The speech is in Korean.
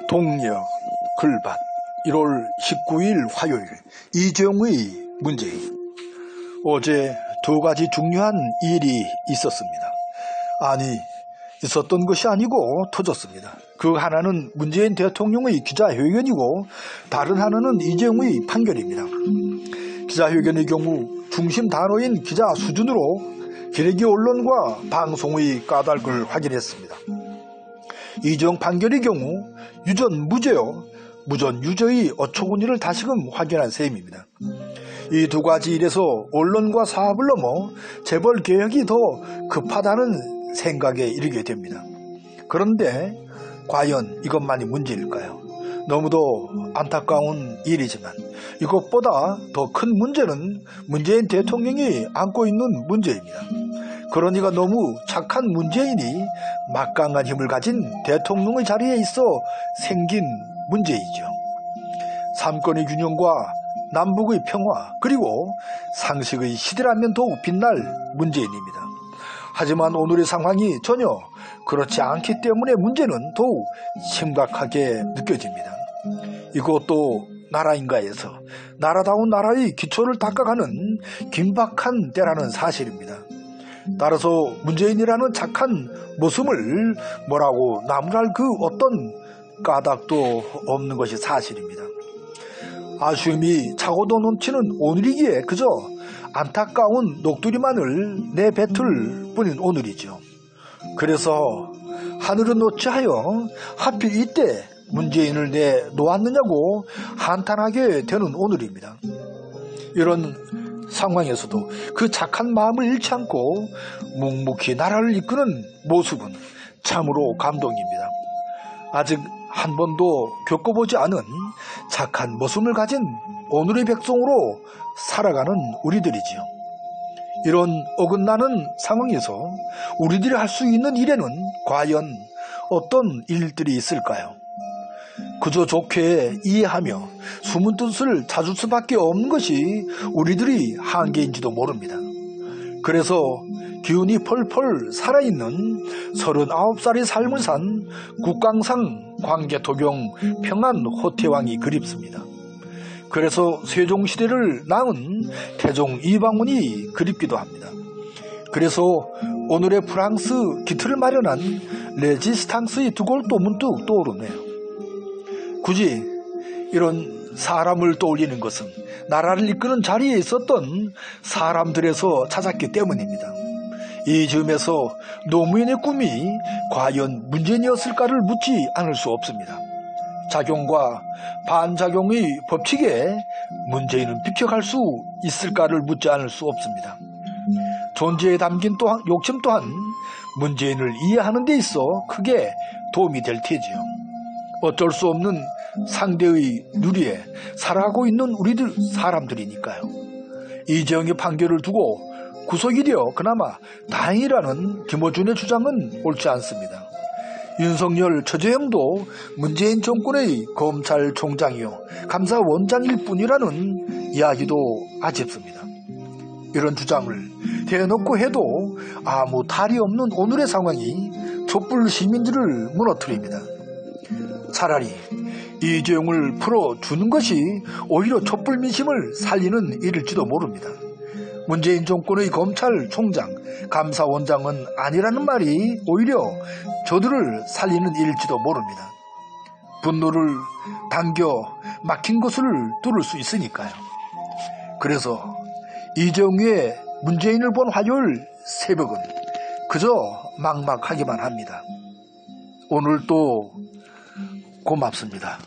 동력 글밭 1월 19일 화요일 이재용의 문재인. 어제 두 가지 중요한 일이 있었습니다. 아니, 있었던 것이 아니고 터졌습니다. 그 하나는 문재인 대통령의 기자회견이고 다른 하나는 이재용의 판결입니다. 기자회견의 경우 중심 단어인 기자 수준으로 기레기 언론과 방송의 까닭을 확인했습니다. 이재용 판결의 경우 유전 무죄요, 무전 유죄의 어처구니를 다시금 확인한 셈입니다. 이 두 가지 일에서 언론과 사업을 넘어 재벌 개혁이 더 급하다는 생각에 이르게 됩니다. 그런데 과연 이것만이 문제일까요? 너무도 안타까운 일이지만 이것보다 더 큰 문제는 문재인 대통령이 안고 있는 문제입니다. 그러니까 너무 착한 문재인이 막강한 힘을 가진 대통령의 자리에 있어 생긴 문제이죠. 삼권의 균형과 남북의 평화 그리고 상식의 시대라면 더욱 빛날 문재인입니다. 하지만 오늘의 상황이 전혀 그렇지 않기 때문에 문제는 더욱 심각하게 느껴집니다. 이것도 나라인가에서 나라다운 나라의 기초를 닦아가는 긴박한 때라는 사실입니다. 따라서 문재인이라는 착한 모습을 뭐라고 나무랄 그 어떤 까닭도 없는 것이 사실입니다. 아쉬움이 차고도 넘치는 오늘이기에 그저 안타까운 녹두리만을 내뱉을 뿐인 오늘이죠. 그래서 하늘은 어찌하여 하필 이때 문재인을 내놓았느냐고 한탄하게 되는 오늘입니다. 이런 상황에서도 그 착한 마음을 잃지 않고 묵묵히 나라를 이끄는 모습은 참으로 감동입니다. 아직 한 번도 겪어보지 않은 착한 모습을 가진 오늘의 백성으로 살아가는 우리들이지요. 이런 어긋나는 상황에서 우리들이 할 수 있는 일에는 과연 어떤 일들이 있을까요? 그저 좋게 이해하며 숨은 뜻을 찾을 수밖에 없는 것이 우리들의 한계인지도 모릅니다. 그래서 기운이 펄펄 살아있는 39살의 삶을 산 국강상 광개토경 평안 호태왕이 그립습니다. 그래서 세종시대를 낳은 태종 이방원이 그립기도 합니다. 그래서 오늘의 프랑스 기틀을 마련한 레지스탕스의 두 골도 문득 떠오르네요. 굳이 이런 사람을 떠올리는 것은 나라를 이끄는 자리에 있었던 사람들에서 찾았기 때문입니다. 이 즈음에서 노무현의 꿈이 과연 문재인이었을까를 묻지 않을 수 없습니다. 작용과 반작용의 법칙에 문재인은 비켜갈 수 있을까를 묻지 않을 수 없습니다. 존재에 담긴 또한 욕심 또한 문재인을 이해하는 데 있어 크게 도움이 될 테지요. 어쩔 수 없는 상대의 누리에 살아가고 있는 우리들 사람들이니까요. 이재용의 판결을 두고 구속이 되어 그나마 다행이라는 김어준의 주장은 옳지 않습니다. 윤석열, 최재형도 문재인 정권의 검찰총장이요 감사원장일 뿐이라는 이야기도 아쉽습니다. 이런 주장을 대놓고 해도 아무 탈이 없는 오늘의 상황이 촛불 시민들을 무너뜨립니다. 차라리 이재용을 풀어주는 것이 오히려 촛불 민심을 살리는 일일지도 모릅니다. 문재인 정권의 검찰총장, 감사원장은 아니라는 말이 오히려 저들을 살리는 일일지도 모릅니다. 분노를 당겨 막힌 것을 뚫을 수 있으니까요. 그래서 이재용의 문재인을 본 화요일 새벽은 그저 막막하기만 합니다. 오늘도 고맙습니다.